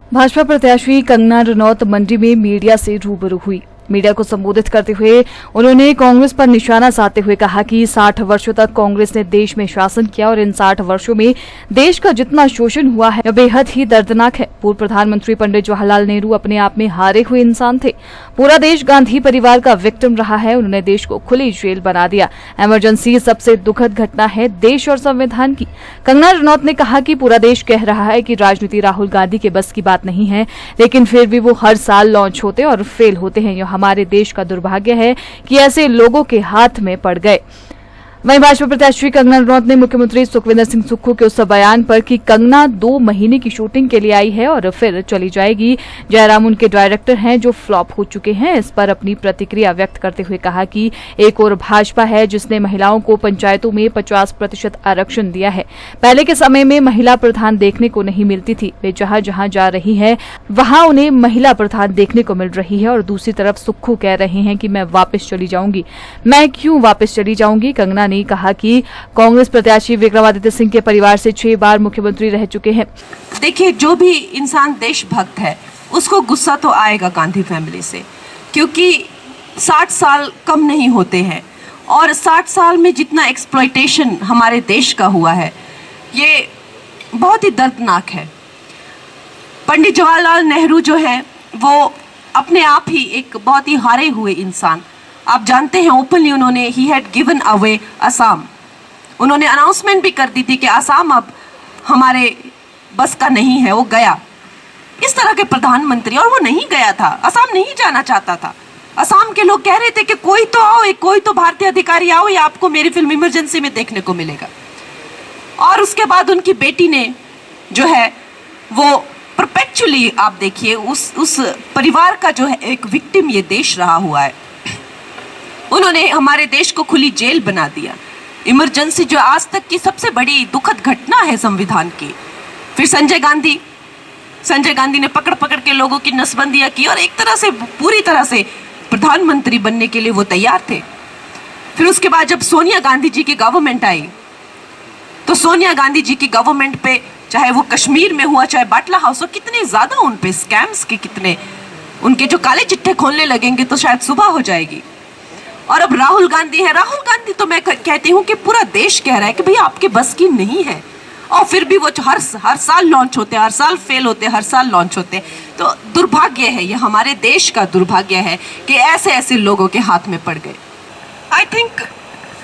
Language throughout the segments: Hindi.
भाजपा प्रत्याशी कंगना रनौत मंडी में मीडिया से रूबरू हुई। मीडिया को संबोधित करते हुए उन्होंने कांग्रेस पर निशाना साधते हुए कहा कि 60 वर्षों तक कांग्रेस ने देश में शासन किया और इन 60 वर्षों में देश का जितना शोषण हुआ है वह बेहद ही दर्दनाक है। पूर्व प्रधानमंत्री पंडित जवाहरलाल नेहरू अपने आप में हारे हुए इंसान थे। पूरा देश गांधी परिवार का विक्टिम रहा है। उन्होंने देश को खुली जेल बना दिया। इमरजेंसी सबसे दुखद घटना है देश और संविधान की। कंगना रनौत ने कहा कि पूरा देश कह रहा है कि राजनीति राहुल गांधी के बस की बात नहीं है, लेकिन फिर भी वो हर साल लॉन्च होते और फेल होते हैं। हमारे देश का दुर्भाग्य है कि ऐसे लोगों के हाथ में पड़ गए। वहीं भाजपा प्रत्याशी कंगना रनौत ने मुख्यमंत्री सुखविंदर सिंह सुक्खू के उस बयान पर कि कंगना 2 महीने की शूटिंग के लिए आई है और फिर चली जाएगी, जयराम उनके डायरेक्टर हैं जो फ्लॉप हो चुके हैं, इस पर अपनी प्रतिक्रिया व्यक्त करते हुए कहा कि एक और भाजपा है जिसने महिलाओं को पंचायतों में 50% आरक्षण दिया है। पहले के समय में महिला प्रधान देखने को नहीं मिलती थी। वे जहां जहां जा रही है वहां उन्हें महिला प्रधान देखने को मिल रही है। और दूसरी तरफ सुक्खू कह रहे हैं कि मैं वापस चली जाऊंगी। मैं क्यों वापस चली जाऊंगी? कंगना ने कहा कि कांग्रेस प्रत्याशी विक्रमादित्य सिंह के परिवार से 6 बार मुख्यमंत्री रह चुके हैं। देखिए, जो भी इंसान देशभक्त है उसको गुस्सा तो आएगा गांधी फैमिली से, क्योंकि 60 साल कम नहीं होते हैं और 60 साल में जितना एक्सप्लॉयटेशन हमारे देश का हुआ है ये बहुत ही दर्दनाक है। पंडित जवाहरलाल नेहरू जो है वो अपने आप ही एक बहुत ही हारे हुए इंसान, आप जानते हैं ओपनली उन्होंने he had given away Assam. उन्होंने अनाउंसमेंट भी कर दी थी कि असम अब हमारे बस का नहीं है, वो गया। इस तरह के प्रधानमंत्री, और वो नहीं गया था, असम नहीं जाना चाहता था। असम के लोग कह रहे थे कि कोई तो आओ, कोई तो भारतीय अधिकारी आओ, ये आपको मेरी फिल्म इमरजेंसी में देखने को मिलेगा। और उसके बाद उनकी बेटी ने जो है वो परपेचुअली, आप देखिए, उस परिवार का जो है एक विक्टिम ये देश रहा हुआ है। उन्होंने हमारे देश को खुली जेल बना दिया। इमरजेंसी जो आज तक की सबसे बड़ी दुखद घटना है संविधान की। फिर संजय गांधी ने पकड़ पकड़ के लोगों की नसबंदियां की और एक तरह से पूरी तरह से प्रधानमंत्री बनने के लिए वो तैयार थे। फिर उसके बाद जब सोनिया गांधी जी की गवर्नमेंट आई तो सोनिया गांधी जी की गवर्नमेंट पे, चाहे वो कश्मीर में हुआ चाहे बाटला हाउस हो, कितने ज्यादा उन पे स्कैम्स के, कितने उनके जो काले चिट्ठे खोलने लगेंगे तो शायद सुबह हो जाएगी। और अब राहुल गांधी है। राहुल गांधी तो मैं कहती हूँ कि पूरा देश कह रहा है कि भैया आपके बस की नहीं है, और फिर भी वो हर साल लॉन्च होते हैं, हर साल फेल होते हैं, हर साल लॉन्च होते हैं। तो दुर्भाग्य है, ये हमारे देश का दुर्भाग्य है कि ऐसे ऐसे लोगों के हाथ में पड़ गए। आई थिंक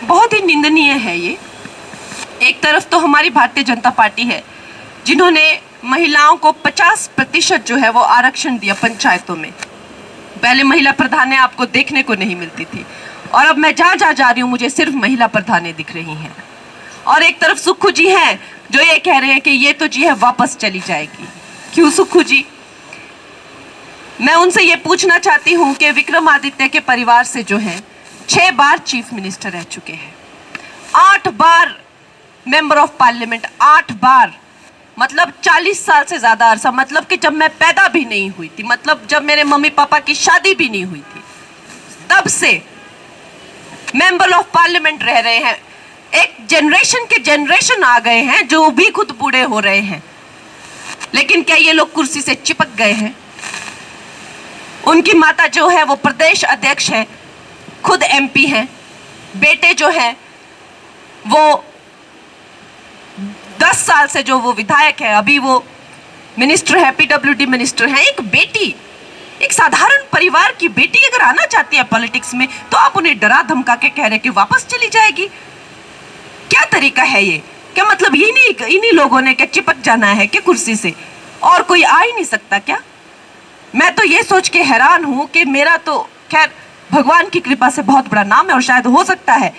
बहुत ही निंदनीय है ये। एक तरफ तो हमारी भारतीय जनता पार्टी है जिन्होंने महिलाओं को 50% जो है वो आरक्षण दिया पंचायतों में। पहले महिला प्रधानें आपको देखने को नहीं मिलती थी और अब मैं जहाँ जा रही हूँ मुझे सिर्फ महिला प्रधानें दिख रही हैं। और एक तरफ सुक्खू जी हैं जो ये कह रहे हैं कि ये तो जी है वापस चली जाएगी। क्यों सुक्खू जी? मैं उनसे ये पूछना चाहती हूँ कि विक्रमादित्य के परिवार से जो है 6 बार चीफ मिनिस्टर रह चुके हैं, 8 बार मेंबर ऑफ पार्लियामेंट, 8 बार, मतलब 40 साल से ज्यादा अरसा, मतलब कि जब मैं पैदा भी नहीं हुई थी, मतलब जब मेरे मम्मी पापा की शादी भी नहीं हुई थी, तब से मेंबर ऑफ पार्लियामेंट रह रहे हैं। एक जनरेशन के जनरेशन आ गए हैं जो भी खुद बूढ़े हो रहे हैं, लेकिन क्या ये लोग कुर्सी से चिपक गए हैं? उनकी माता जो है वो प्रदेश अध्यक्ष है, खुद एमपी हैं, बेटे जो है वो 10 साल से जो वो विधायक है, अभी वो मिनिस्टर है, पीडब्ल्यूडी मिनिस्टर है। एक बेटी, एक साधारण परिवार की बेटी अगर आना चाहती है पॉलिटिक्स में तो आप उन्हें डरा धमका के कह रहे कि वापस चली जाएगी। क्या तरीका है ये? क्या मतलब इन्हीं लोगों ने क्या चिपक जाना है कि कुर्सी से, और कोई आ ही नहीं सकता क्या? मैं तो ये सोच के हैरान हूं कि मेरा तो खैर भगवान की कृपा से बहुत बड़ा नाम है और शायद हो सकता है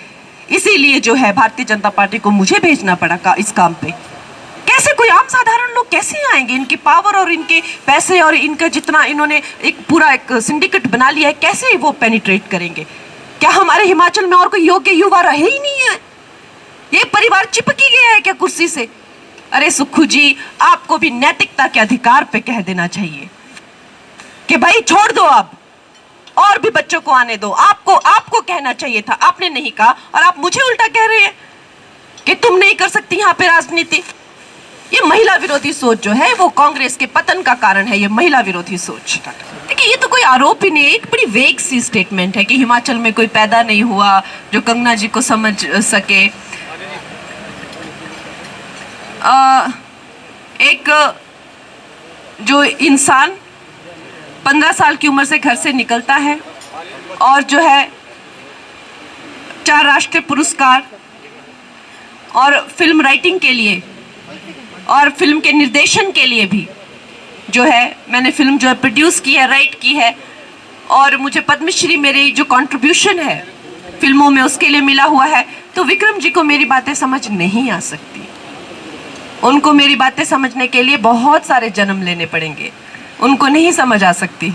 इसीलिए जो है भारतीय जनता पार्टी को मुझे भेजना पड़ा इस काम पे। कैसे कोई आम साधारण लोग कैसे आएंगे? इनकी पावर और इनके पैसे और इनका जितना इन्होंने एक पूरा एक सिंडिकेट बना लिया है, कैसे वो पेनिट्रेट करेंगे? क्या हमारे हिमाचल में और कोई योग्य युवा रहे ही नहीं है? ये परिवार चिपक ही गया है क्या कुर्सी से? अरे सुक्खू जी, आपको भी नैतिकता के अधिकार पे कह देना चाहिए कि भाई छोड़ दो अब, और भी बच्चों को आने दो। आपको कहना चाहिए था, आपने नहीं कहा और आप मुझे उल्टा कह रहे हैं कि तुम नहीं कर सकती यहाँ पे राजनीति। ये महिला विरोधी सोच जो है वो कांग्रेस के पतन का कारण है। ये महिला विरोधी सोच, देखिए ये तो कोई आरोप ही नहीं है, एक बड़ी वेग सी स्टेटमेंट है कि हिमाचल में कोई पैदा नहीं हुआ जो कंगना जी को समझ सके। एक जो इंसान 15 साल की उम्र से घर से निकलता है और जो है 4 राष्ट्रीय पुरस्कार और फिल्म राइटिंग के लिए और फिल्म के निर्देशन के लिए भी जो है मैंने फिल्म जो है प्रोड्यूस की है, राइट की है, और मुझे पद्मश्री मेरी जो कंट्रीब्यूशन है फिल्मों में उसके लिए मिला हुआ है। तो विक्रम जी को मेरी बातें समझ नहीं आ सकती, उनको मेरी बातें समझने के लिए बहुत सारे जन्म लेने पड़ेंगे, उनको नहीं समझ आ सकती।